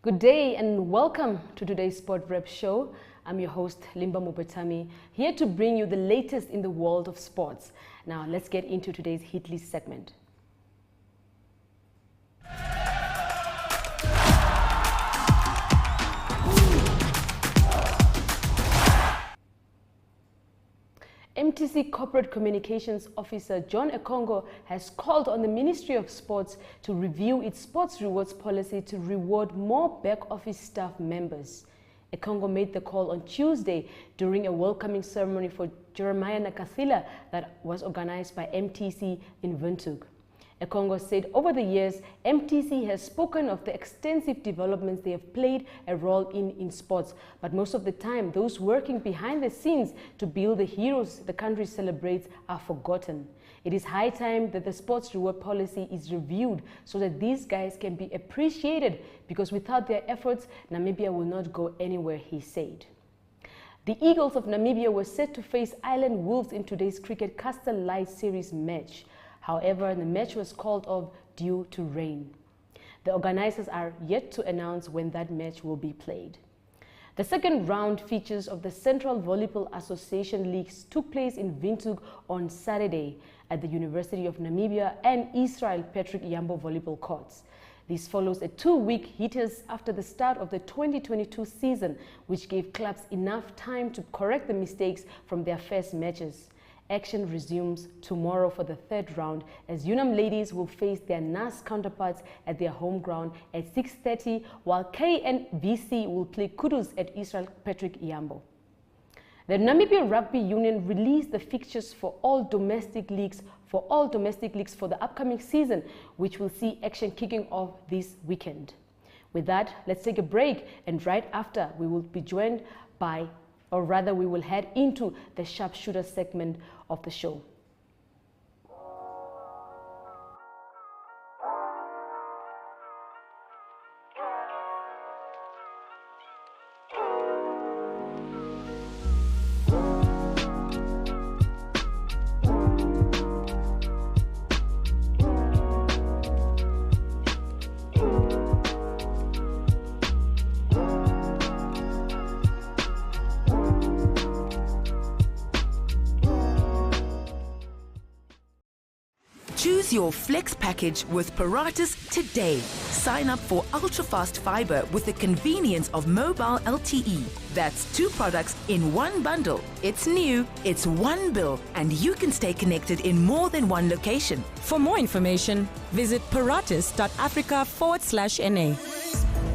Good day and welcome to today's Sport Rep Show. I'm your host, Limba Mupetami, here to bring you the latest in the world of sports. Now, let's get into today's Hitlist segment. MTC Corporate Communications Officer John Ekongo has called on the Ministry of Sports to review its sports rewards policy to reward more back-office staff members. Ekongo made the call on Tuesday during a welcoming ceremony for Jeremiah Nakathila that was organized by MTC in Windhoek. Ekongo said over the years, MTC has spoken of the extensive developments they have played a role in sports, but most of the time, those working behind the scenes to build the heroes the country celebrates are forgotten. It is high time that the sports reward policy is reviewed so that these guys can be appreciated, because without their efforts, Namibia will not go anywhere, he said. The Eagles of Namibia were set to face Island Wolves in today's Cricket Castle Light Series match. However, the match was called off due to rain. The organizers are yet to announce when that match will be played. The second round features of the Central Volleyball Association Leagues took place in Windhoek on Saturday at the University of Namibia and Israel Patrick Yambo volleyball courts. This follows a two-week hiatus after the start of the 2022 season, which gave clubs enough time to correct the mistakes from their first matches. Action resumes tomorrow for the third round, as Unam ladies will face their NAS counterparts at their home ground at 6:30, while KNVC will play Kudus at Israel Patrick Yambo. The Namibian Rugby Union released the fixtures for all domestic leagues for the upcoming season, which will see action kicking off this weekend. With that, let's take a break, and right after we will be joined by, or rather we will head into the sharpshooter segment of the show. Choose your flex package with Paratus today. Sign up for ultra-fast fiber with the convenience of mobile LTE. That's two products in one bundle. It's new, it's one bill, and you can stay connected in more than one location. For more information, visit paratus.africa/NA.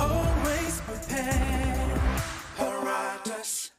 Always prepared. Paratus.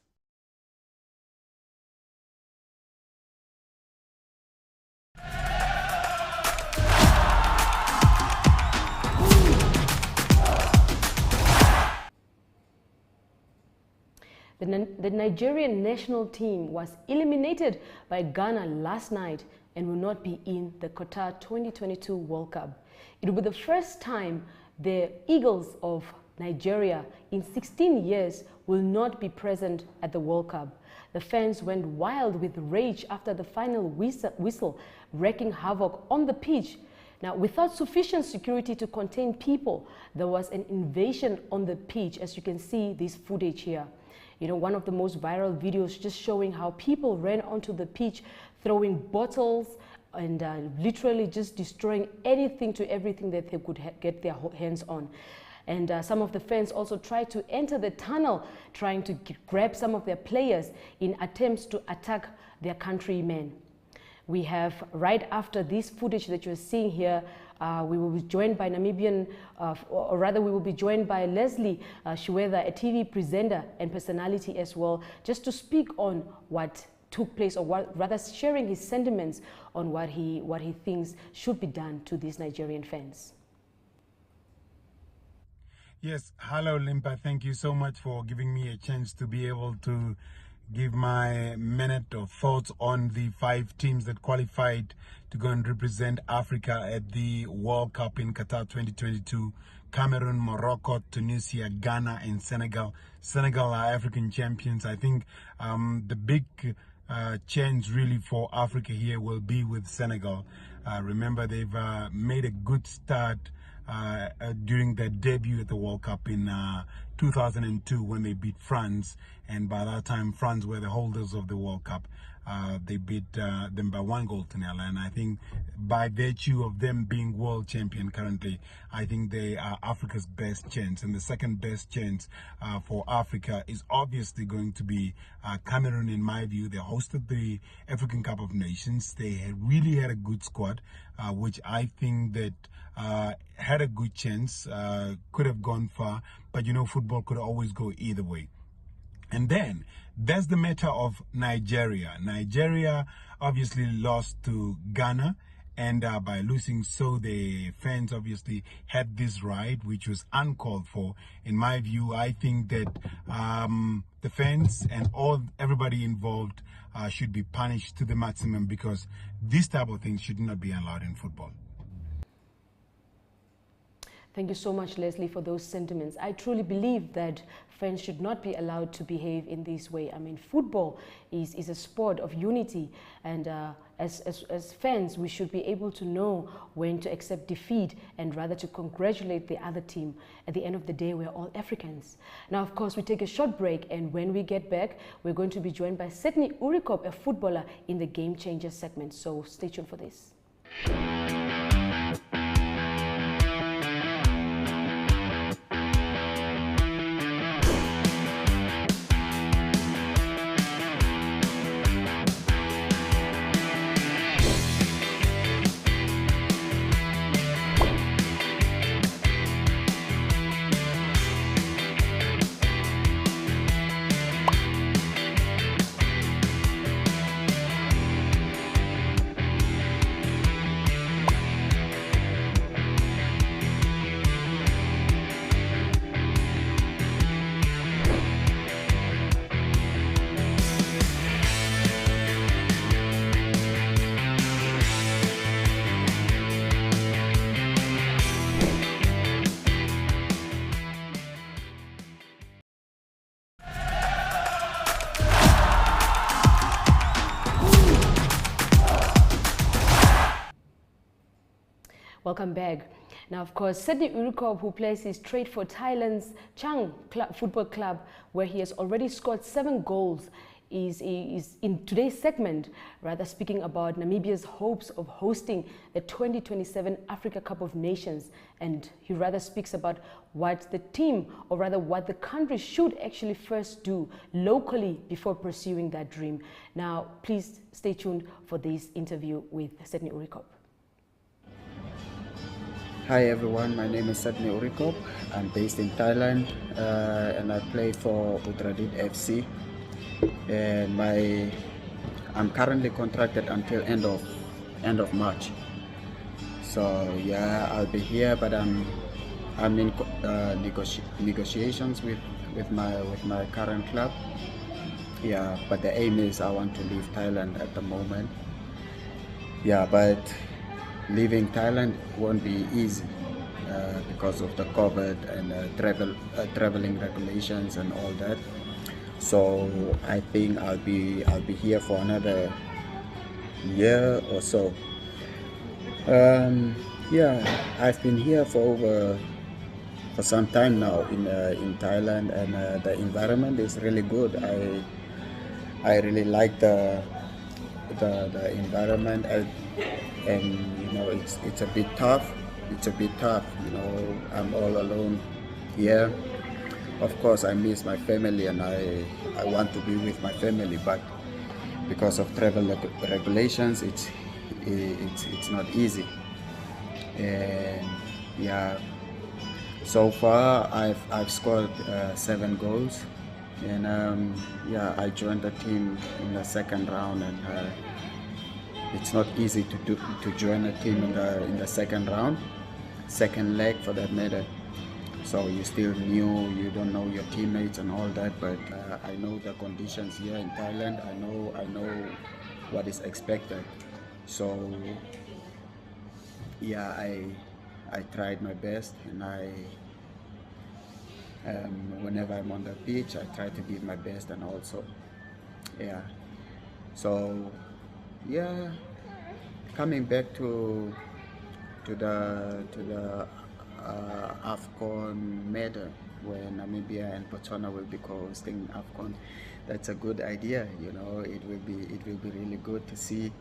The Nigerian national team was eliminated by Ghana last night and will not be in the Qatar 2022 World Cup. It will be the first time the Eagles of Nigeria in 16 years will not be present at the World Cup. The fans went wild with rage after the final whistle, wreaking havoc on the pitch. Now, without sufficient security to contain people, there was an invasion on the pitch, as you can see this footage here. You know, one of the most viral videos just showing how people ran onto the pitch, throwing bottles and literally just destroying anything to everything that they could get their hands on. And some of the fans also tried to enter the tunnel, trying to grab some of their players in attempts to attack their countrymen. We have, right after this footage that you're seeing here, we will be joined by Namibian, or rather we will be joined by Lesley Tjiueza, a TV presenter and personality as well, just to speak on what took place, or rather sharing his sentiments on what he thinks should be done to these Nigerian fans. Yes, hello Limpa, thank you so much for giving me a chance to be able to give my minute of thoughts on the 5 teams that qualified to go and represent Africa at the World Cup in Qatar 2022. Cameroon, Morocco, Tunisia, Ghana and Senegal. Senegal are African champions. I think the big change really for Africa here will be with Senegal. Remember, they've made a good start during their debut at the World Cup in 2002 when they beat France, and by that time France were the holders of the World Cup. They beat them by 1-0, and I think by virtue of them being world champion currently, I think they are Africa's best chance. And the second best chance for Africa is obviously going to be Cameroon. In my view, they hosted the African Cup of Nations. They really had a good squad, which I think that had a good chance, could have gone far, but you know, football could always go either way. And then there's the matter of Nigeria. Nigeria obviously lost to Ghana, and by losing, so the fans obviously had this riot, which was uncalled for. In my view, I think that the fans and everybody involved should be punished to the maximum, because this type of things should not be allowed in football. Thank you so much, Lesley, for those sentiments. I truly believe that fans should not be allowed to behave in this way. I mean, football is a sport of unity, and as fans, we should be able to know when to accept defeat and rather to congratulate the other team. At the end of the day, we're all Africans. Now, of course, we take a short break, and when we get back, we're going to be joined by Sadney Urikhob, a footballer, in the Game Changer segment. So stay tuned for this. Welcome back. Now, of course, Sadney Urikhob, who plays his trade for Thailand's Chang Football Club, where he has already scored 7 goals, is in today's segment, rather speaking about Namibia's hopes of hosting the 2027 Africa Cup of Nations. And he rather speaks about what the team, or rather what the country should actually first do locally before pursuing that dream. Now, please stay tuned for this interview with Sadney Urikhob. Hi everyone, my name is Sadney Urikhob. I'm based in Thailand and I play for Utradit FC. And I'm currently contracted until end of March. So yeah, I'll be here, but I'm in negotiations with my current club. Yeah, but the aim is I want to leave Thailand at the moment. Yeah, but leaving Thailand won't be easy because of the COVID and traveling regulations and all that. So I think I'll be here for another year or so. Yeah, I've been here for some time now in Thailand, and the environment is really good. I really like the environment, and you know, it's a bit tough. You know, I'm all alone here. Of course, I miss my family, and I want to be with my family, but because of travel regulations, it's not easy. And yeah, so far I've scored 7 goals, and yeah, I joined the team in the second round, and it's not easy to join a team in the second round, second leg for that matter. So you're still new, you don't know your teammates and all that, but I know the conditions here in Thailand. I know what is expected. So yeah, I tried my best, and whenever I'm on the pitch, I try to give my best, and also yeah. So yeah, coming back to the AFCON medal, where Namibia and Botswana will be co-hosting AFCON. That's a good idea. You know, it will be really good to see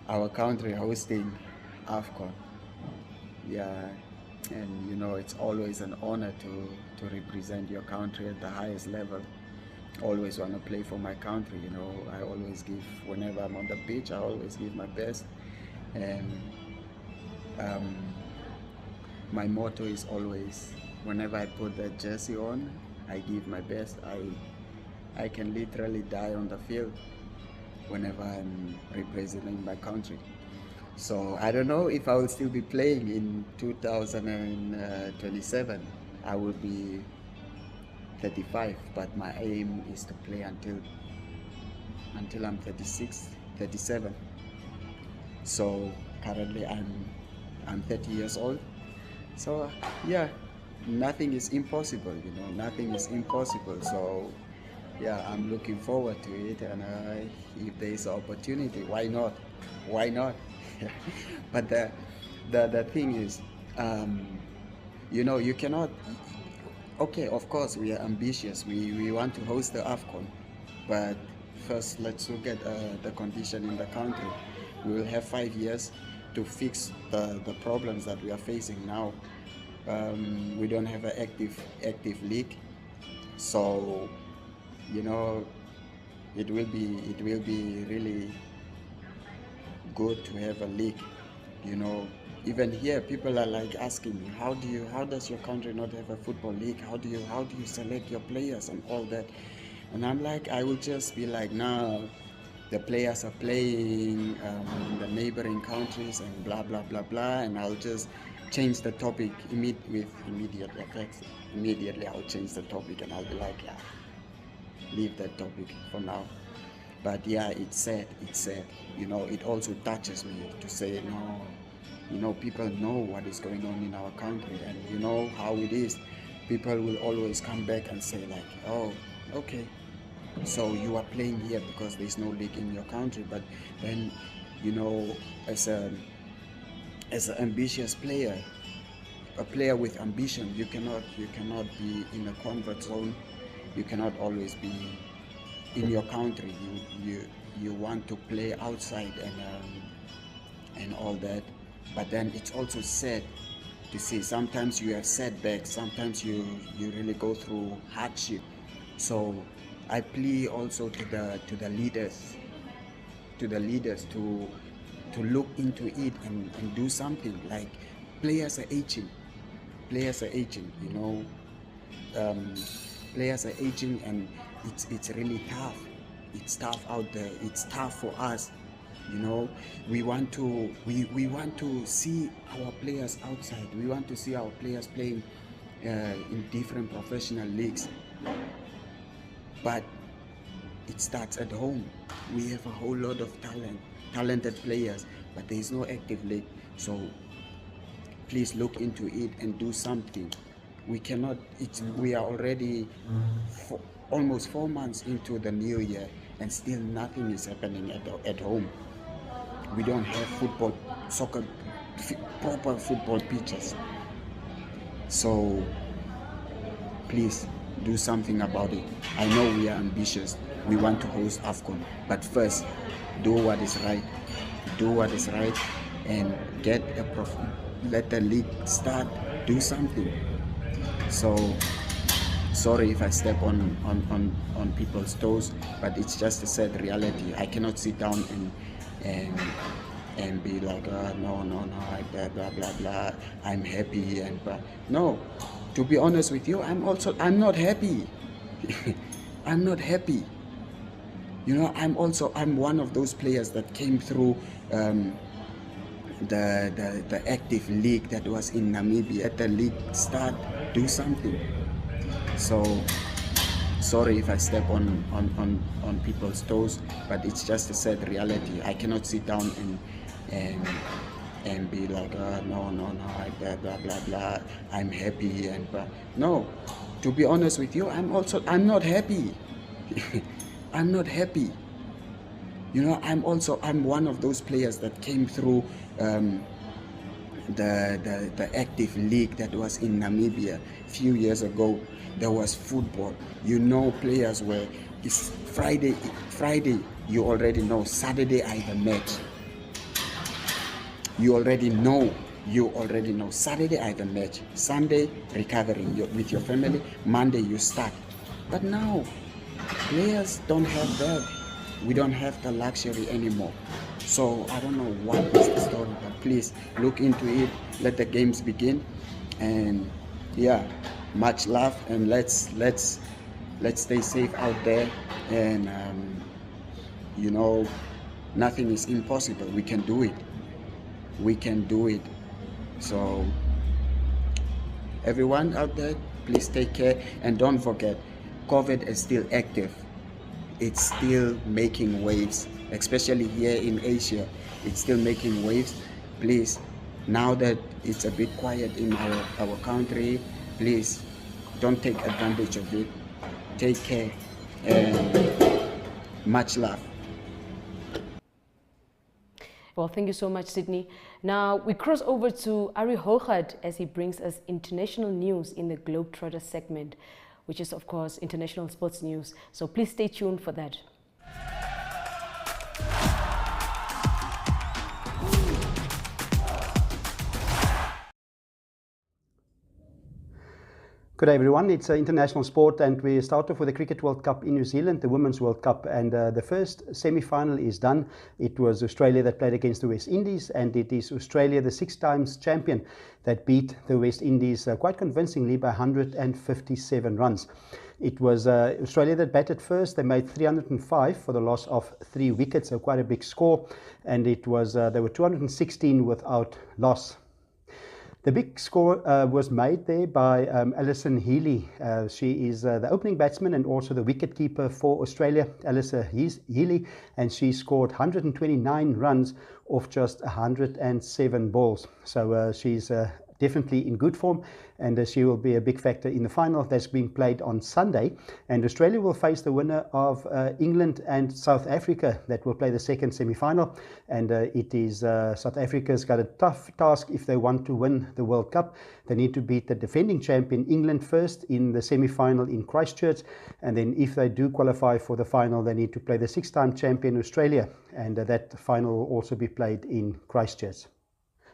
our country hosting AFCON. Yeah, and you know, it's always an honor to represent your country at the highest level. Always want to play for my country. You know, I always give, whenever I'm on the pitch, I always give my best. And my motto is always, whenever I put that jersey on, I give my best. I can literally die on the field whenever I'm representing my country. So I don't know if I will still be playing in 2027. I will be 35, but my aim is to play until I'm 36, 37. So currently I'm 30 years old. So yeah, nothing is impossible, you know, nothing is impossible. So yeah, I'm looking forward to it, and if there is an opportunity, why not? Why not? But the thing is, you know, you cannot. Okay, of course we are ambitious. We want to host the AFCON, but first let's look at the condition in the country. We will have 5 years to fix the problems that we are facing now. We don't have an active league, so you know, it will be really good to have a league. You know, even here people are like asking me, how does your country not have a football league? How do you select your players and all that? And I'm like, I will just be like, no, the players are playing in the neighboring countries and blah blah blah blah, and I'll just change the topic with immediate effects. Immediately I'll change the topic and I'll be like, yeah, leave that topic for now. But yeah, it's sad. You know, it also touches me to say, no, you know, people know what is going on in our country, and you know how it is. People will always come back and say like, oh, okay, so you are playing here because there's no league in your country. But then, you know, as an ambitious player, a player with ambition, you cannot be in a comfort zone. You cannot always be in your country. You want to play outside and all that. But then it's also sad to see sometimes you have setbacks, sometimes you really go through hardship. So I plea also to the leaders to look into it and do something. Like, players are aging, you know. Players are aging, and it's really tough. It's tough out there. It's tough for us, you know. We want to see our players outside. We want to see our players playing in different professional leagues. But it starts at home. We have a whole lot of talented players, but there is no active league. So please look into it and do something. We cannot. We are already almost 4 months into the new year, and still nothing is happening at home. We don't have proper football pitches. So please do something about it. I know we are ambitious. We want to host AFCON, but first, do what is right. Do what is right, and let the league start. Do something. So sorry if I step on people's toes, but it's just a sad reality. I cannot sit down and be like, no, blah blah blah blah. I'm happy and no. To be honest with you, I'm not happy. I'm not happy. You know, I'm one of those players that came through the active league that was in Namibia. At the league start, do something. So sorry if I step on people's toes, but it's just a sad reality. I cannot sit down and be like, no, blah blah blah blah. I'm happy and no. To be honest with you, I'm not happy. I'm not happy. You know, I'm one of those players that came through the active league that was in Namibia a few years ago. There was football. You know, players were, it's Friday, you already know. Saturday I have a match. You already know. Saturday I have a match. Sunday recovering with your family. Monday you start. But now players don't have that. We don't have the luxury anymore. So I don't know what is the story, but please look into it. Let the games begin, and yeah, much love, and let's stay safe out there. And you know, nothing is impossible. We can do it. So everyone out there, please take care, and don't forget, COVID is still active. It's still making waves, especially here in Asia. It's still making waves. Please, now that it's a bit quiet in our country, please don't take advantage of it. Take care, and much love. Well, thank you so much, Sydney. Now we cross over to Arrie Hougaard as he brings us international news in the Globetrotter segment, which is, of course, international sports news. So please stay tuned for that. Good day everyone, it's international sport, and we start off with the Cricket World Cup in New Zealand, the Women's World Cup, and the first semi-final is done. It was Australia that played against the West Indies, and it is Australia, the 6 times champion, that beat the West Indies quite convincingly by 157 runs. It was Australia that batted first. They made 305 for the loss of 3 wickets, so quite a big score, and it was they were 216 without loss. The big score was made there by Alison Healy. She is the opening batsman and also the wicketkeeper for Australia, Alison Healy, and she scored 129 runs off just 107 balls. So she's definitely in good form, and she will be a big factor in the final that's being played on Sunday. And Australia will face the winner of England and South Africa that will play the second semi-final. And it is South Africa's got a tough task if they want to win the World Cup. They need to beat the defending champion England first in the semi-final in Christchurch, and then if they do qualify for the final, they need to play the 6-time champion Australia, and that final will also be played in Christchurch.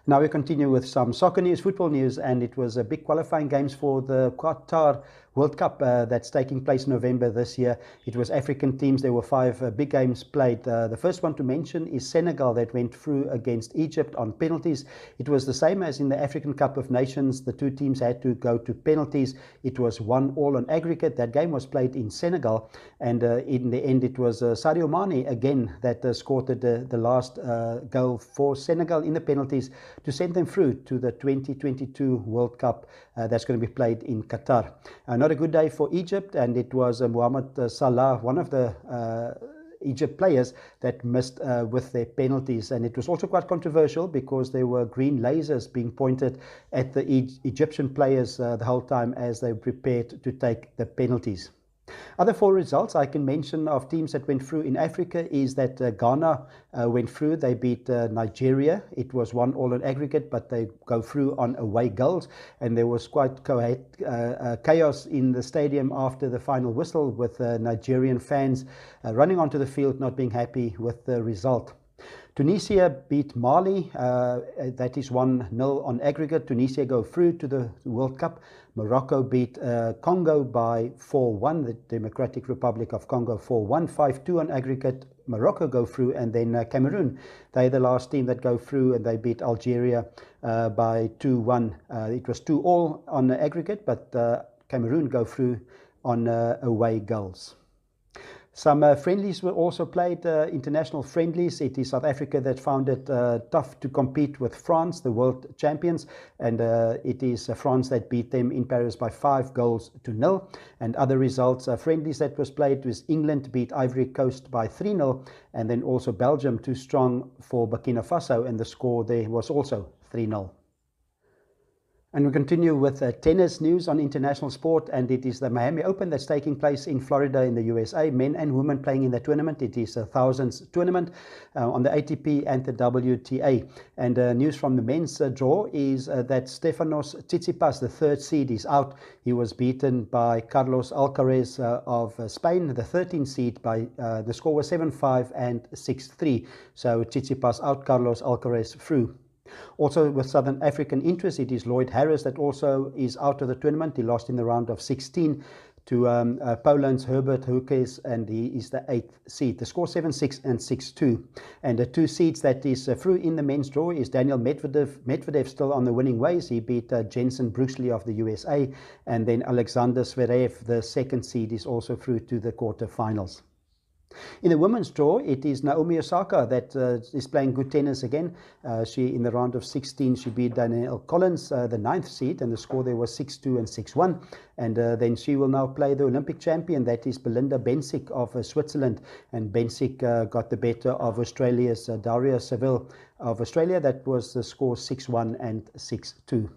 Now we continue with some soccer news, football news, and it was a big qualifying games for the Qatar World Cup that's taking place in November this year. It was African teams. There were 5 big games played. The first one to mention is Senegal that went through against Egypt on penalties. It was the same as in the African Cup of Nations. The 2 teams had to go to penalties. It was 1-1 on aggregate. That game was played in Senegal, and in the end it was Sadio Mane again that scored the last goal for Senegal in the penalties to send them through to the 2022 World Cup that's going to be played in Qatar. Not a good day for Egypt, and it was Mohamed Salah, one of the Egypt players, that missed with their penalties. And it was also quite controversial because there were green lasers being pointed at the Egyptian players the whole time as they prepared to take the penalties. Other 4 results I can mention of teams that went through in Africa is that Ghana went through. They beat Nigeria. It was 1-1 on aggregate, but they go through on away goals, and there was quite chaos in the stadium after the final whistle, with Nigerian fans running onto the field not being happy with the result. Tunisia beat Mali, that is 1-0 on aggregate. Tunisia go through to the World Cup. Morocco beat Congo by 4-1, the Democratic Republic of Congo 4-1, 5-2 on aggregate. Morocco go through, and then Cameroon, they're the last team that go through, and they beat Algeria by 2-1. It was 2-2 on aggregate, but Cameroon go through on away goals. Some friendlies were also played, international friendlies. It is South Africa that found it tough to compete with France, the world champions, and it is France that beat them in Paris by 5-0. And other results, friendlies that was played was England beat Ivory Coast by 3-0, and then also Belgium too strong for Burkina Faso, and the score there was also 3-0. And we continue with tennis news on international sport, and it is the Miami Open that's taking place in Florida in the USA. Men and women playing in the tournament. It is a thousands tournament on the ATP and the WTA. And news from the men's draw is that Stefanos Tsitsipas, the third seed, is out. He was beaten by Carlos Alcaraz of Spain, the 13th seed, by the score was 7-5 and 6-3. So Tsitsipas out, Carlos Alcaraz through. Also with Southern African interest, it is Lloyd Harris that also is out of the tournament. He lost in the round of 16 to Poland's Herbert Hukes, and he is the 8th seed. The score 7-6 and 6-2. And the two seeds that is through in the men's draw is Daniel Medvedev. Medvedev still on the winning ways. He beat Jensen Brooksby of the USA, and then Alexander Zverev, the second seed, is also through to the quarterfinals. In the women's draw, it is Naomi Osaka that is playing good tennis again. She, in the round of 16, she beat Danielle Collins, the 9th seed, and the score there was 6-2 and 6-1. And then she will now play the Olympic champion, that is Belinda Bencic of Switzerland. And Bencic got the better of Australia's Daria Saville of Australia. That was the score 6-1 and 6-2.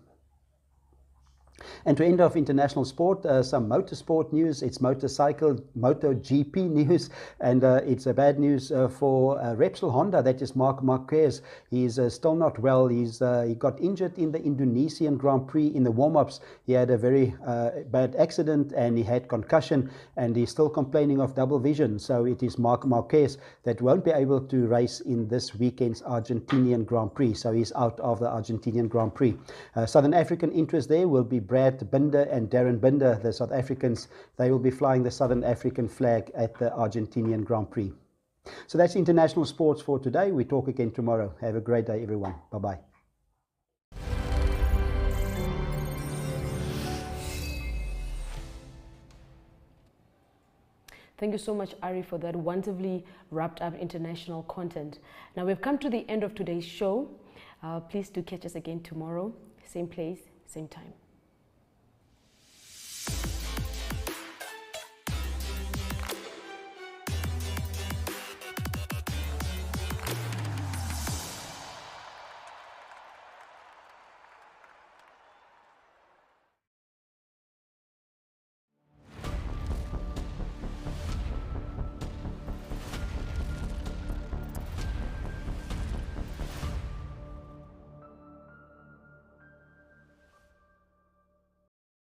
And to end off international sport, some motorsport news. It's motorcycle MotoGP news, and it's a bad news for Repsol Honda. That is Marc Marquez. He's still not well. He got injured in the Indonesian Grand Prix in the warm-ups. He had a very bad accident and he had concussion, and he's still complaining of double vision. So it is Marc Marquez that won't be able to race in this weekend's Argentinian Grand Prix. So he's out of the Argentinian Grand Prix. Southern African interest there will be Brad Binder and Darren Binder, the South Africans. They will be flying the Southern African flag at the Argentinian Grand Prix. So that's international sports for today. We talk again tomorrow. Have a great day, everyone. Bye-bye. Thank you so much, Arrie, for that wonderfully wrapped up international content. Now we've come to the end of today's show. Please do catch us again tomorrow. Same place, same time.